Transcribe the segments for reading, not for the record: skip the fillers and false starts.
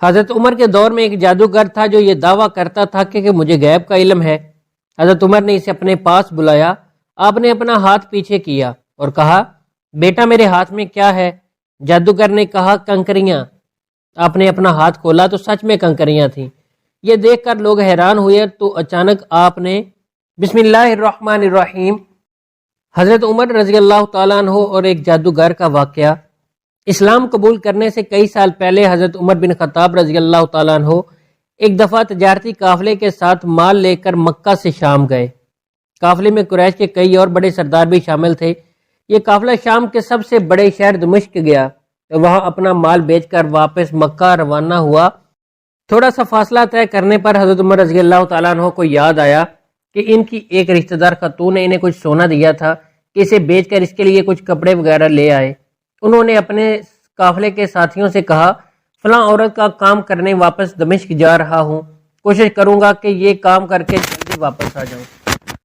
حضرت عمر کے دور میں ایک جادوگر تھا جو یہ دعویٰ کرتا تھا کہ مجھے غیب کا علم ہے۔ حضرت عمر نے اسے اپنے پاس بلایا۔ آپ نے اپنا ہاتھ پیچھے کیا اور کہا، بیٹا میرے ہاتھ میں کیا ہے؟ جادوگر نے کہا، کنکریاں۔ آپ نے اپنا ہاتھ کھولا تو سچ میں کنکریاں تھیں۔ یہ دیکھ کر لوگ حیران ہوئے تو اچانک آپ نے بسم اللہ الرحمن الرحیم۔ حضرت عمر رضی اللہ تعالیٰ عنہ اور ایک جادوگر کا واقعہ۔ اسلام قبول کرنے سے کئی سال پہلے حضرت عمر بن خطاب رضی اللہ تعالیٰ عنہ ایک دفعہ تجارتی قافلے کے ساتھ مال لے کر مکہ سے شام گئے۔ قافلے میں قریش کے کئی اور بڑے سردار بھی شامل تھے۔ یہ قافلہ شام کے سب سے بڑے شہر دمشق گیا اور وہاں اپنا مال بیچ کر واپس مکہ روانہ ہوا۔ تھوڑا سا فاصلہ طے کرنے پر حضرت عمر رضی اللہ تعالیٰ عنہ کو یاد آیا کہ ان کی ایک رشتہ دار خاتون نے انہیں کچھ سونا دیا تھا کہ اسے بیچ کر اس کے لیے کچھ کپڑے وغیرہ لے آئے۔ انہوں نے اپنے قافلے کے ساتھیوں سے کہا، فلاں عورت کا کام کرنے واپس دمشق جا رہا ہوں، کوشش کروں گا کہ یہ کام کر کے جلدی واپس آ جاؤں۔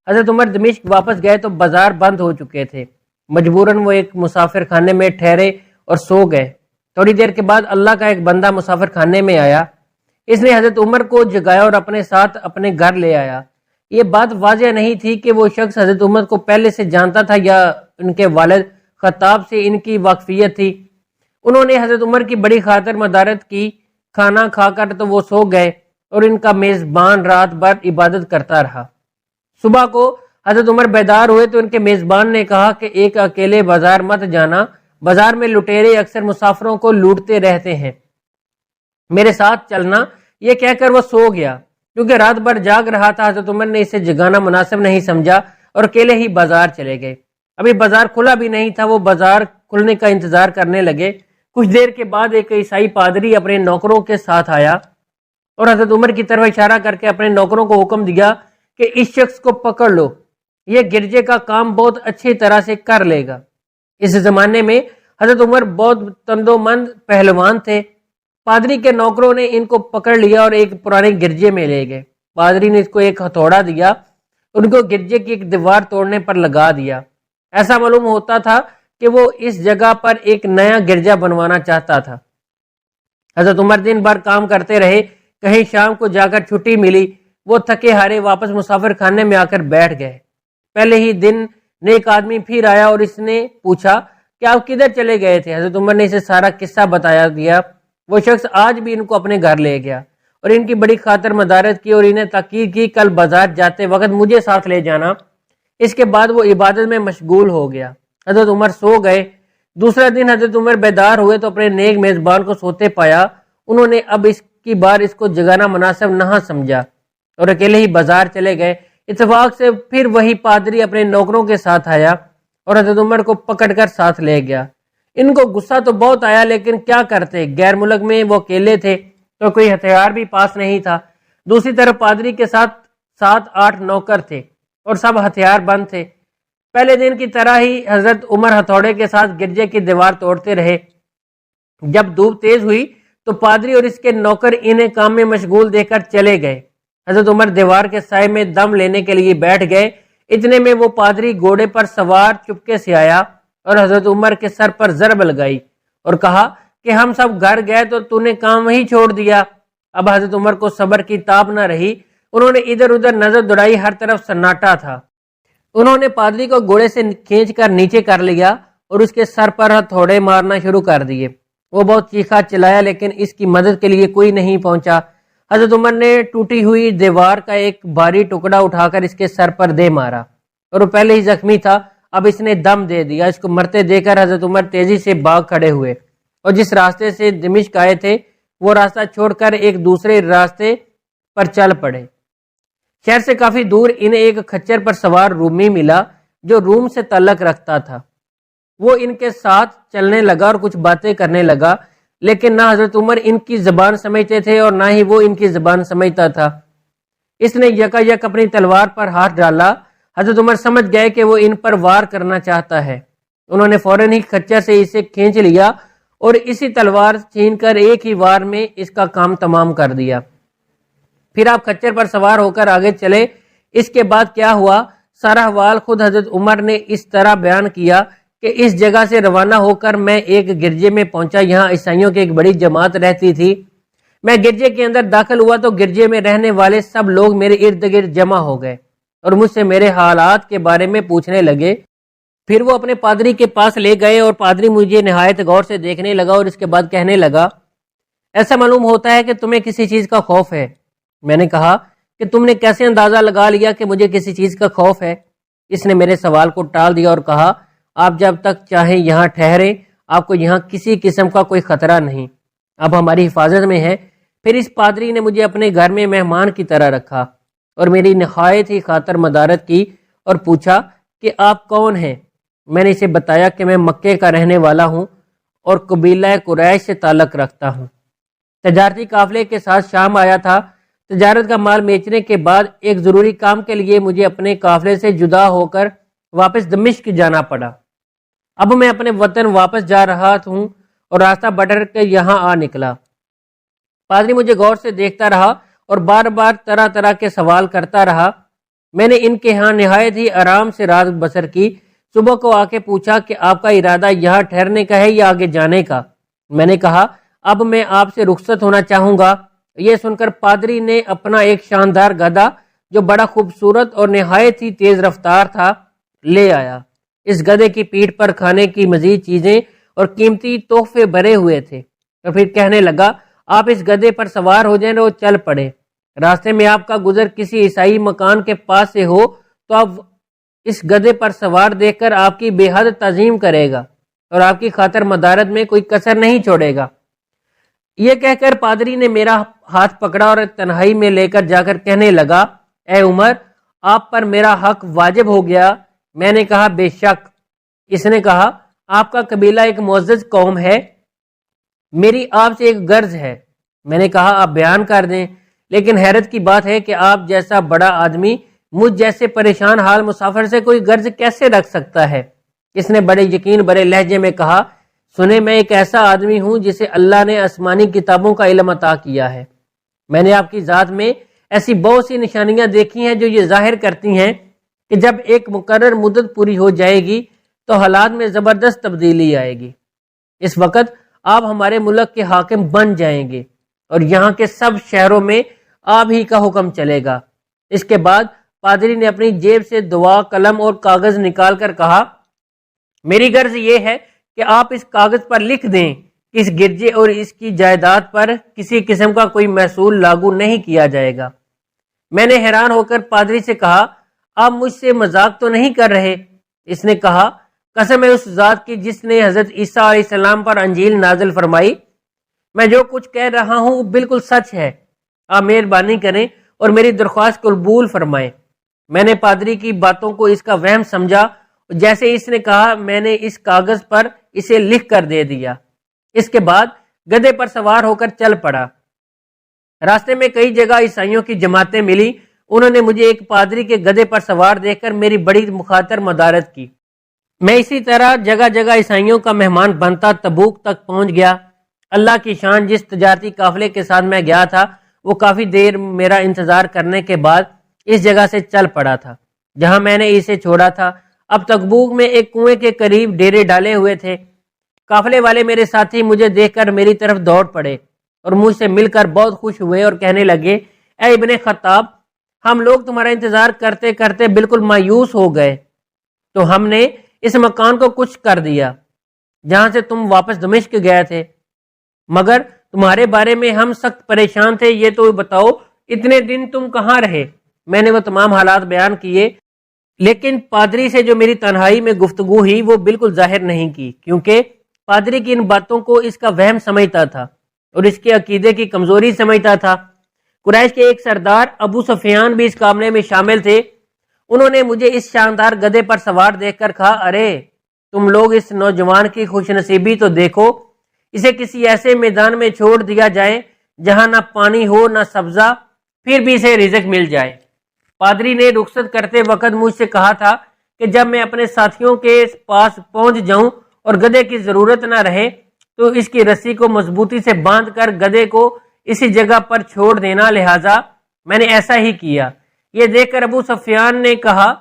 حضرت عمر دمشق واپس گئے تو بازار بند ہو چکے تھے۔ مجبوراً وہ ایک مسافر خانے میں ٹھہرے اور سو گئے۔ تھوڑی دیر کے بعد اللہ کا ایک بندہ مسافر خانے میں آیا۔ اس نے حضرت عمر کو جگایا اور اپنے ساتھ اپنے گھر لے آیا۔ یہ بات واضح نہیں تھی کہ وہ شخص حضرت عمر کو پہلے سے جانتا تھا یا ان کے والد خطاب سے ان کی واقفیت تھی۔ انہوں نے حضرت عمر کی بڑی خاطر مدارت کی۔ کھانا کھا کر تو وہ سو گئے اور ان کا میزبان رات بھر عبادت کرتا رہا۔ صبح کو حضرت عمر بیدار ہوئے تو ان کے میزبان نے کہا کہ ایک اکیلے بازار مت جانا، بازار میں لٹیرے اکثر مسافروں کو لوٹتے رہتے ہیں، میرے ساتھ چلنا۔ یہ کہہ کر وہ سو گیا۔ کیونکہ رات بھر جاگ رہا تھا، حضرت عمر نے اسے جگانا مناسب نہیں سمجھا اور اکیلے ہی بازار چلے گئے۔ ابھی بازار کھلا بھی نہیں تھا، وہ بازار کھلنے کا انتظار کرنے لگے۔ کچھ دیر کے بعد ایک عیسائی پادری اپنے نوکروں کے ساتھ آیا اور حضرت عمر کی طرف اشارہ کر کے اپنے نوکروں کو حکم دیا کہ اس شخص کو پکڑ لو، یہ گرجے کا کام بہت اچھی طرح سے کر لے گا۔ اس زمانے میں حضرت عمر بہت تندومند پہلوان تھے۔ پادری کے نوکروں نے ان کو پکڑ لیا اور ایک پرانے گرجے میں لے گئے۔ پادری نے اس کو ایک ہتھوڑا دیا، ان کو گرجے کی ایک دیوار توڑنے پر لگا دیا۔ ایسا معلوم ہوتا تھا کہ وہ اس جگہ پر ایک نیا گرجا بنوانا چاہتا تھا۔ حضرت عمر دن بھر کام کرتے رہے۔ کہیں شام کو جا کر چھٹی ملی، وہ تھکے ہارے واپس مسافر خانے میں آ کر بیٹھ گئے۔ پہلے ہی دن نیک آدمی پھر آیا اور اس نے پوچھا کہ آپ کدھر چلے گئے تھے؟ حضرت عمر نے اسے سارا قصہ بتایا دیا۔ وہ شخص آج بھی ان کو اپنے گھر لے گیا اور ان کی بڑی خاطر مدارت کی اور انہیں تاکید کی، کل بازار جاتے وقت مجھے ساتھ لے جانا۔ اس کے بعد وہ عبادت میں مشغول ہو گیا۔ حضرت عمر سو گئے۔ دوسرا دن حضرت عمر بیدار ہوئے تو اپنے نیک میزبان کو سوتے پایا۔ انہوں نے اب اس کی بار اس کو جگانا مناسب نہ سمجھا اور اکیلے ہی بازار چلے گئے۔ اتفاق سے پھر وہی پادری اپنے نوکروں کے ساتھ آیا اور حضرت عمر کو پکڑ کر ساتھ لے گیا۔ ان کو غصہ تو بہت آیا، لیکن کیا کرتے، غیر ملک میں وہ اکیلے تھے تو کوئی ہتھیار بھی پاس نہیں تھا۔ دوسری طرف پادری کے ساتھ 7-8 نوکر تھے اور سب ہتھیار بند تھے۔ پہلے دن کی طرح ہی حضرت عمر ہتھوڑے کے ساتھ گرجے کی دیوار توڑتے رہے۔ جب دھوپ تیز ہوئی تو پادری اور اس کے نوکر انہیں کام میں مشغول دیکھ کر چلے گئے۔ حضرت عمر دیوار کے سائے میں دم لینے کے لیے بیٹھ گئے۔ اتنے میں وہ پادری گھوڑے پر سوار چپکے سے آیا اور حضرت عمر کے سر پر ضرب لگائی اور کہا کہ ہم سب گھر گئے تو تو نے کام وہی چھوڑ دیا۔ اب حضرت عمر کو صبر کی تاب نہ رہی۔ انہوں نے ادھر ادھر نظر دوڑائی، ہر طرف سناٹا تھا۔ انہوں نے پادری کو گھوڑے سے کھینچ کر نیچے کر لیا اور اس کے سر پر ہتھوڑے مارنا شروع کر دیے۔ وہ بہت چیخا چلایا لیکن اس کی مدد کے لیے کوئی نہیں پہنچا۔ حضرت عمر نے ٹوٹی ہوئی دیوار کا ایک بھاری ٹکڑا اٹھا کر اس کے سر پر دے مارا اور وہ پہلے ہی زخمی تھا، اب اس نے دم دے دیا۔ اس کو مرتے دیکھ کر حضرت عمر تیزی سے بھاگ کھڑے ہوئے اور جس راستے سے دمشق آئے تھے وہ راستہ چھوڑ کر ایک دوسرے راستے پر چل پڑے۔ شہر سے کافی دور انہیں ایک کھچر پر سوار رومی ملا جو روم سے تعلق رکھتا تھا۔ وہ ان کے ساتھ چلنے لگا اور کچھ باتیں کرنے لگا، لیکن نہ حضرت عمر ان کی زبان سمجھتے تھے اور نہ ہی وہ ان کی زبان سمجھتا تھا۔ اس نے یکا یک اپنی تلوار پر ہاتھ ڈالا۔ حضرت عمر سمجھ گئے کہ وہ ان پر وار کرنا چاہتا ہے۔ انہوں نے فوراً ہی کھچر سے اسے کھینچ لیا اور اسی تلوار چھین کر ایک ہی وار میں اس کا کام تمام کر دیا۔ پھر آپ کھچر پر سوار ہو کر آگے چلے۔ اس کے بعد کیا ہوا، سارا حوال خود حضرت عمر نے اس طرح بیان کیا کہ اس جگہ سے روانہ ہو کر میں ایک گرجے میں پہنچا۔ یہاں عیسائیوں کی ایک بڑی جماعت رہتی تھی۔ میں گرجے کے اندر داخل ہوا تو گرجے میں رہنے والے سب لوگ میرے ارد گرد جمع ہو گئے اور مجھ سے میرے حالات کے بارے میں پوچھنے لگے۔ پھر وہ اپنے پادری کے پاس لے گئے اور پادری مجھے نہایت غور سے دیکھنے لگا اور اس کے بعد کہنے لگا، ایسا معلوم ہوتا ہے کہ تمہیں کسی چیز کا خوف ہے۔ میں نے کہا کہ تم نے کیسے اندازہ لگا لیا کہ مجھے کسی چیز کا خوف ہے؟ اس نے میرے سوال کو ٹال دیا اور کہا، آپ جب تک چاہیں یہاں ٹھہریں، آپ کو یہاں کسی قسم کا کوئی خطرہ نہیں، اب ہماری حفاظت میں ہے۔ پھر اس پادری نے مجھے اپنے گھر میں مہمان کی طرح رکھا اور میری نہایت ہی خاطر مدارت کی اور پوچھا کہ آپ کون ہیں؟ میں نے اسے بتایا کہ میں مکے کا رہنے والا ہوں اور قبیلہ قریش سے تعلق رکھتا ہوں۔ تجارتی قافلے کے ساتھ شام آیا تھا۔ تجارت کا مال بیچنے کے بعد ایک ضروری کام کے لیے مجھے اپنے قافلے سے جدا ہو کر واپس دمشق جانا پڑا۔ اب میں اپنے وطن واپس جا رہا ہوں اور راستہ بدر کے یہاں آ نکلا۔ پادری مجھے غور سے دیکھتا رہا اور بار بار طرح طرح کے سوال کرتا رہا۔ میں نے ان کے ہاں نہایت ہی آرام سے رات بسر کی۔ صبح کو آ کے پوچھا کہ آپ کا ارادہ یہاں ٹھہرنے کا ہے یا آگے جانے کا؟ میں نے کہا، اب میں آپ سے رخصت ہونا چاہوں گا۔ یہ سن کر پادری نے اپنا ایک شاندار گدھا جو بڑا خوبصورت اور نہایت ہی تیز رفتار تھا لے آیا۔ اس گدھے کی پیٹھ پر کھانے کی مزید چیزیں اور قیمتی تحفے بھرے ہوئے تھے اور پھر کہنے لگا، آپ اس گدھے پر سوار ہو جائیں اور چل پڑے۔ راستے میں آپ کا گزر کسی عیسائی مکان کے پاس سے ہو تو آپ اس گدھے پر سوار دیکھ کر آپ کی بے حد تعظیم کرے گا اور آپ کی خاطر مدارت میں کوئی کسر نہیں چھوڑے گا۔ یہ کہہ کر پادری نے میرا ہاتھ پکڑا اور تنہائی میں لے کر جا کر کہنے لگا، اے عمر، آپ پر میرا حق واجب ہو گیا۔ میں نے کہا، بے شک۔ اس نے کہا، آپ کا قبیلہ ایک معزز قوم ہے، میری آپ سے ایک غرض ہے۔ میں نے کہا، آپ بیان کر دیں، لیکن حیرت کی بات ہے کہ آپ جیسا بڑا آدمی مجھ جیسے پریشان حال مسافر سے کوئی غرض کیسے رکھ سکتا ہے؟ اس نے بڑے یقین بڑے لہجے میں کہا، سنیں، میں ایک ایسا آدمی ہوں جسے اللہ نے آسمانی کتابوں کا علم عطا کیا ہے۔ میں نے آپ کی ذات میں ایسی بہت سی نشانیاں دیکھی ہیں جو یہ ظاہر کرتی ہیں کہ جب ایک مقرر مدت پوری ہو جائے گی تو حالات میں زبردست تبدیلی آئے گی۔ اس وقت آپ ہمارے ملک کے حاکم بن جائیں گے اور یہاں کے سب شہروں میں آپ ہی کا حکم چلے گا۔ اس کے بعد پادری نے اپنی جیب سے دعا قلم اور کاغذ نکال کر کہا، میری غرض یہ ہے کہ آپ اس کاغذ پر لکھ دیں کہ اس گرجے اور اس کی جائیداد پر کسی قسم کا کوئی محصول لاگو نہیں کیا جائے گا۔ میں نے حیران ہو کر پادری سے کہا، آپ مجھ سے مذاق تو نہیں کر رہے؟ اس نے کہا، قسم ہے اس ذات کی جس نے حضرت عیسیٰ علیہ السلام پر انجیل نازل فرمائی، میں جو کچھ کہہ رہا ہوں وہ بالکل سچ ہے۔ آپ مہربانی کریں اور میری درخواست قبول فرمائیں۔ میں نے پادری کی باتوں کو اس کا وہم سمجھا، جیسے اس نے کہا میں نے اس کاغذ پر اسے لکھ کر دے دیا۔ اس کے بعد گدھے پر سوار ہو کر چل پڑا۔ راستے میں کئی جگہ عیسائیوں کی جماعتیں ملی، انہوں نے مجھے ایک پادری کے گدھے پر سوار دیکھ کر میری بڑی مخاطر مدارت کی۔ میں اسی طرح جگہ جگہ عیسائیوں کا مہمان بنتا تبوک تک پہنچ گیا۔ اللہ کی شان، جس تجارتی قافلے کے ساتھ میں گیا تھا وہ کافی دیر میرا انتظار کرنے کے بعد اس جگہ سے چل پڑا تھا جہاں میں نے اسے چھوڑا تھا۔ اب تبوک میں ایک کنویں کے قریب ڈیرے ڈالے ہوئے تھے۔ قافلے والے میرے ساتھی مجھے دیکھ کر میری طرف دوڑ پڑے اور مجھ سے مل کر بہت خوش ہوئے اور کہنے لگے، اے ابن خطاب، ہم لوگ تمہارا انتظار کرتے کرتے بالکل مایوس ہو گئے، تو ہم نے اس مکان کو کچھ کر دیا جہاں سے تم واپس دمشق گئے تھے، مگر تمہارے بارے میں ہم سخت پریشان تھے۔ یہ تو بتاؤ اتنے دن تم کہاں رہے؟ میں نے وہ تمام حالات بیان کیے، لیکن پادری سے جو میری تنہائی میں گفتگو ہوئی وہ بالکل ظاہر نہیں کی، کیونکہ پادری کی ان باتوں کو اس کا وہم سمجھتا تھا اور اس کے عقیدے کی کمزوری سمجھتا تھا۔ قریش کے ایک سردار ابو سفیان بھی اس کامنے میں شامل تھے۔ انہوں نے مجھے اس شاندار گدھے پر سوار دیکھ کر کہا، ارے تم لوگ اس نوجوان کی خوش نصیبی تو دیکھو، اسے کسی ایسے میدان میں چھوڑ دیا جائے جہاں نہ پانی ہو نہ سبزہ، پھر بھی اسے رزق مل جائے۔ پادری نے رخصت کرتے وقت مجھ سے کہا تھا کہ جب میں اپنے ساتھیوں کے پاس پہنچ جاؤں اور گدھے کی ضرورت نہ رہے تو اس کی رسی کو مضبوطی سے باندھ کر گدھے کو اسی جگہ پر چھوڑ دینا، لہٰذا میں نے ایسا ہی کیا۔ یہ دیکھ کر ابو سفیان نے کہا،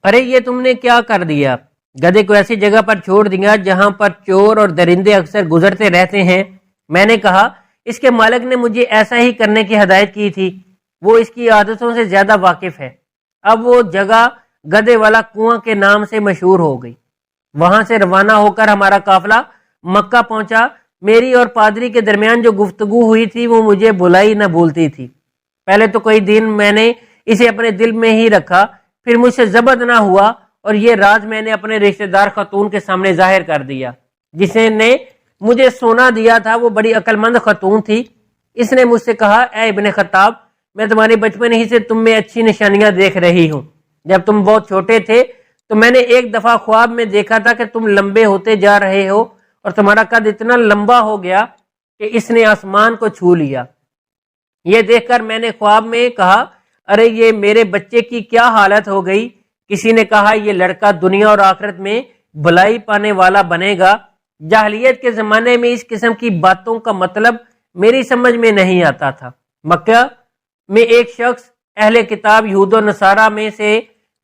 ارے یہ تم نے کیا کر دیا؟ گدھے کو ایسی جگہ پر چھوڑ دیا جہاں پر چور اور درندے اکثر گزرتے رہتے ہیں۔ میں نے کہا، اس کے مالک نے مجھے ایسا ہی کرنے کی ہدایت کی تھی، وہ اس کی عادتوں سے زیادہ واقف ہے۔ اب وہ جگہ گدے والا کنواں کے نام سے مشہور ہو گئی۔ وہاں سے روانہ ہو کر ہمارا قافلہ مکہ پہنچا۔ میری اور پادری کے درمیان جو گفتگو ہوئی تھی وہ مجھے بھلائی نہ بھولتی تھی۔ پہلے تو کئی دن میں نے اسے اپنے دل میں ہی رکھا، پھر مجھ سے ضبط نہ ہوا اور یہ راز میں نے اپنے رشتہ دار خاتون کے سامنے ظاہر کر دیا۔ جسے نے مجھے سونا دیا تھا وہ بڑی عقل مند خاتون تھی۔ اس نے مجھ سے کہا، اے ابن خطاب، میں تمہارے بچپن ہی سے تم میں اچھی نشانیاں دیکھ رہی ہوں۔ جب تم بہت چھوٹے تھے تو میں نے ایک دفعہ خواب میں دیکھا تھا کہ تم لمبے ہوتے جا رہے ہو اور تمہارا قد اتنا لمبا ہو گیا کہ اس نے آسمان کو چھو لیا۔ یہ دیکھ کر میں نے خواب میں کہا، ارے یہ میرے بچے کی کیا حالت ہو گئی۔ کسی نے کہا، یہ لڑکا دنیا اور آخرت میں بھلائی پانے والا بنے گا۔ جاہلیت کے زمانے میں اس قسم کی باتوں کا مطلب میری سمجھ میں نہیں آتا تھا۔ مکہ میں ایک شخص اہل کتاب یہود و نصارہ میں سے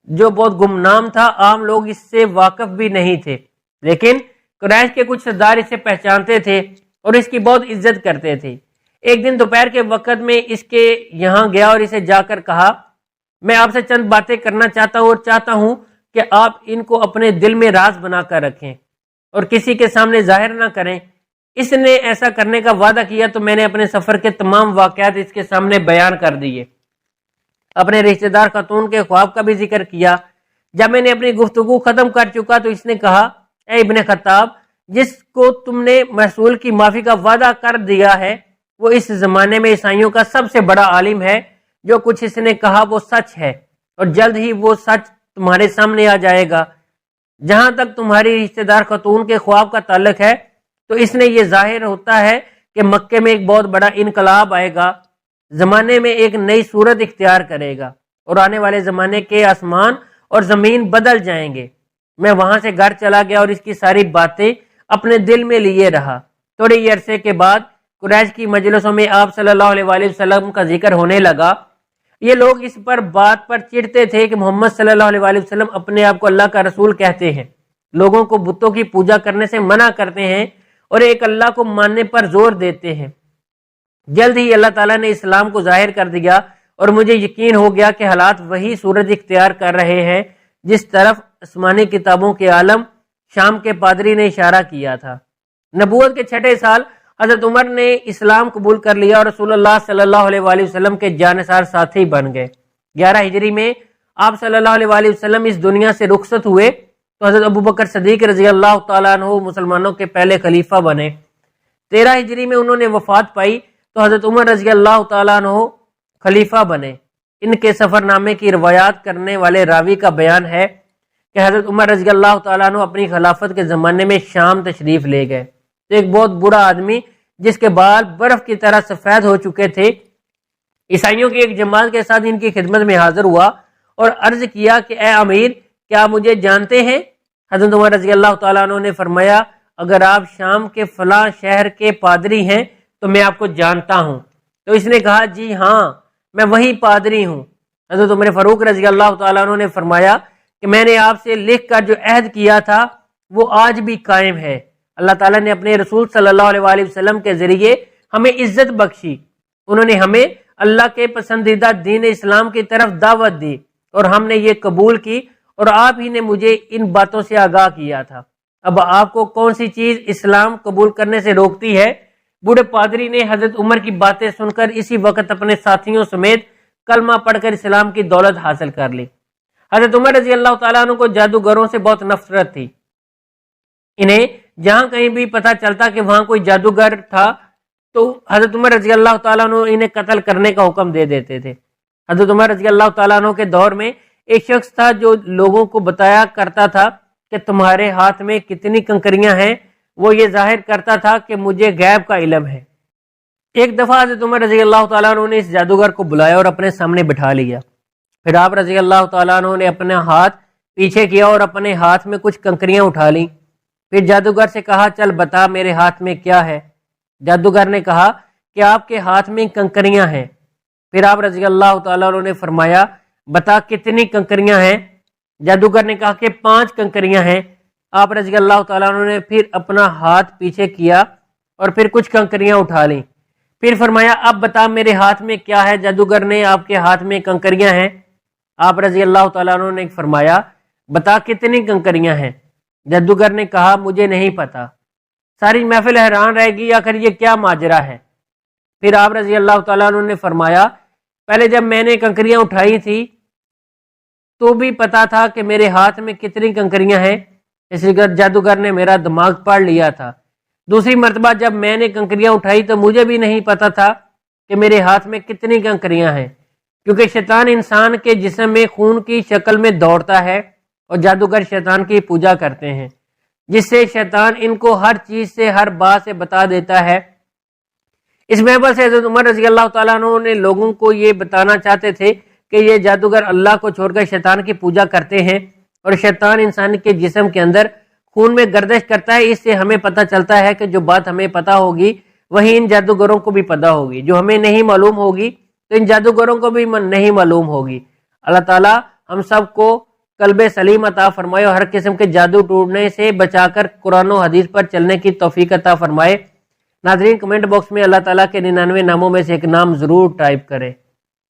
جو بہت گمنام تھا، عام لوگ اس سے واقف بھی نہیں تھے، لیکن قریش کے کچھ سردار اسے پہچانتے تھے اور اس کی بہت عزت کرتے تھے۔ ایک دن دوپہر کے وقت میں اس کے یہاں گیا اور اسے جا کر کہا، میں آپ سے چند باتیں کرنا چاہتا ہوں اور چاہتا ہوں کہ آپ ان کو اپنے دل میں راز بنا کر رکھیں اور کسی کے سامنے ظاہر نہ کریں۔ اس نے ایسا کرنے کا وعدہ کیا تو میں نے اپنے سفر کے تمام واقعات اس کے سامنے بیان کر دیے۔ اپنے رشتہ دار خاتون کے خواب کا بھی ذکر کیا۔ جب میں نے اپنی گفتگو ختم کر چکا تو اس نے کہا، اے ابن خطاب، جس کو تم نے محصول کی معافی کا وعدہ کر دیا ہے وہ اس زمانے میں عیسائیوں کا سب سے بڑا عالم ہے۔ جو کچھ اس نے کہا وہ سچ ہے اور جلد ہی وہ سچ تمہارے سامنے آ جائے گا۔ جہاں تک تمہاری رشتہ دار خاتون کے خواب کا تعلق ہے تو اس نے یہ ظاہر ہوتا ہے کہ مکے میں ایک بہت بڑا انقلاب آئے گا، زمانے میں ایک نئی صورت اختیار کرے گا اور آنے والے زمانے کے آسمان اور زمین بدل جائیں گے۔ میں وہاں سے گھر چلا گیا اور اس کی ساری باتیں اپنے دل میں لیے رہا۔ تھوڑے ہی عرصے کے بعد قریش کی مجلسوں میں آپ صلی اللہ علیہ وآلہ وسلم کا ذکر ہونے لگا۔ یہ لوگ اس بات پر چڑھتے تھے کہ محمد صلی اللہ علیہ وآلہ وسلم اپنے آپ کو اللہ کا رسول کہتے ہیں، لوگوں کو بتوں کی پوجا کرنے سے منع کرتے ہیں اور ایک اللہ کو ماننے پر زور دیتے ہیں۔ جلد ہی اللہ تعالیٰ نے اسلام کو ظاہر کر دیا اور مجھے یقین ہو گیا کہ حالات وہی صورت اختیار کر رہے ہیں جس طرف آسمانی کتابوں کے عالم شام کے پادری نے اشارہ کیا تھا۔ نبوت کے 6 سال حضرت عمر نے اسلام قبول کر لیا اور رسول اللہ صلی اللہ علیہ وآلہ وسلم کے جانثار ساتھی بن گئے۔ 11 ہجری میں آپ صلی اللہ علیہ وآلہ وسلم اس دنیا سے رخصت ہوئے تو حضرت ابوبکر صدیق رضی اللہ تعالیٰ عنہ مسلمانوں کے پہلے خلیفہ بنے۔ 13 ہجری میں انہوں نے وفات پائی تو حضرت عمر رضی اللہ تعالیٰ عنہ خلیفہ بنے۔ ان کے سفر نامے کی روایات کرنے والے راوی کا بیان ہے کہ حضرت عمر رضی اللہ تعالیٰ عنہ اپنی خلافت کے زمانے میں شام تشریف لے گئے تو ایک بہت برا آدمی جس کے بال برف کی طرح سفید ہو چکے تھے عیسائیوں کی ایک جماعت کے ساتھ ان کی خدمت میں حاضر ہوا اور عرض کیا کہ اے امیر، کیا مجھے جانتے ہیں؟ حضرت عمر رضی اللہ تعالیٰ عنہ نے فرمایا، اگر آپ شام کے فلاں شہر کے پادری ہیں تو میں آپ کو جانتا ہوں۔ تو اس نے کہا، جی ہاں، میں وہی پادری ہوں۔ حضرت عمر فاروق رضی اللہ تعالیٰ عنہ نے فرمایا کہ میں نے آپ سے لکھ کر جو عہد کیا تھا وہ آج بھی قائم ہے۔ اللہ تعالیٰ نے اپنے رسول صلی اللہ علیہ وآلہ وسلم کے ذریعے ہمیں عزت بخشی۔ انہوں نے ہمیں اللہ کے پسندیدہ دین اسلام کی طرف دعوت دی اور ہم نے یہ قبول کی اور آپ ہی نے مجھے ان باتوں سے آگاہ کیا تھا۔ اب آپ کو کون سی چیز اسلام قبول کرنے سے روکتی ہے؟ بوڑھے پادری نے حضرت عمر کی باتیں سن کر اسی وقت اپنے ساتھیوں سمیت کلمہ پڑھ کر اسلام کی دولت حاصل کر لی۔ حضرت عمر رضی اللہ تعالیٰ عنہ کو جادوگروں سے بہت نفرت تھی۔ انہیں جہاں کہیں بھی پتہ چلتا کہ وہاں کوئی جادوگر تھا تو حضرت عمر رضی اللہ تعالیٰ عنہ انہیں قتل کرنے کا حکم دے دیتے تھے۔ حضرت عمر رضی اللہ تعالیٰ عنہ کے دور میں ایک شخص تھا جو لوگوں کو بتایا کرتا تھا کہ تمہارے ہاتھ میں کتنی کنکریاں ہیں، وہ یہ ظاہر کرتا تھا کہ مجھے غیب کا علم ہے۔ ایک دفعہ حضرت عمر رضی اللہ تعالیٰ عنہ نے اس جادوگر کو بلایا اور اپنے سامنے بٹھا لیا۔ پھر آپ رضی اللہ تعالیٰ عنہ نے اپنا ہاتھ پیچھے کیا اور اپنے ہاتھ میں کچھ کنکریاں اٹھا لیں۔ پھر جادوگر سے کہا، چل بتا میرے ہاتھ میں کیا ہے؟ جادوگر نے کہا کہ آپ کے ہاتھ میں کنکریاں ہیں۔ پھر آپ رضی اللہ تعالیٰ عنہ نے فرمایا، بتا کتنی کنکریاں ہیں؟ جادوگر نے کہا کہ 5 کنکریاں ہیں۔ آپ رضی اللہ تعالیٰ عنہ نے پھر اپنا ہاتھ پیچھے کیا اور پھر کچھ کنکریاں اٹھا لیں۔ پھر فرمایا اب بتا میرے ہاتھ میں کیا ہے؟ جادوگر نے آپ کے ہاتھ میں کنکریاں ہیں؟ آپ رضی اللہ تعالیٰ عنہ نے فرمایا بتا کتنی کنکریاں ہیں؟ جادوگر نے کہا مجھے نہیں پتا۔ ساری محفل حیران رہ گئی، آخر یہ کیا ماجرا ہے؟ پھر آپ رضی اللہ تعالیٰ عنہ نے فرمایا پہلے جب میں نے کنکریاں اٹھائی تھی تو بھی پتا تھا کہ میرے ہاتھ میں کتنی کنکریاں ہیں، اس لیے جادوگر نے میرا دماغ پڑھ لیا تھا۔ دوسری مرتبہ جب میں نے کنکریاں اٹھائی تو مجھے بھی نہیں پتا تھا کہ میرے ہاتھ میں کتنی کنکریاں ہیں، کیونکہ شیطان انسان کے جسم میں خون کی شکل میں دوڑتا ہے اور جادوگر شیطان کی پوجا کرتے ہیں، جس سے شیطان ان کو ہر چیز سے ہر بات سے بتا دیتا ہے۔ اس محبت سے حضرت عمر رضی اللہ تعالیٰ عنہ نے لوگوں کو یہ بتانا چاہتے تھے کہ یہ جادوگر اللہ کو چھوڑ کر شیطان کی پوجا کرتے ہیں اور شیطان انسان کے جسم کے اندر خون میں گردش کرتا ہے۔ اس سے ہمیں پتہ چلتا ہے کہ جو بات ہمیں پتہ ہوگی وہی ان جادوگروں کو بھی پتہ ہوگی، جو ہمیں نہیں معلوم ہوگی تو ان جادوگروں کو بھی نہیں معلوم ہوگی۔ اللہ تعالیٰ ہم سب کو قلب سلیم عطا فرمائے اور ہر قسم کے جادو ٹوٹنے سے بچا کر قرآن و حدیث پر چلنے کی توفیق عطا فرمائے۔ ناظرین کمنٹ باکس میں اللہ تعالیٰ کے 99 ناموں میں سے ایک نام ضرور ٹائپ کریں۔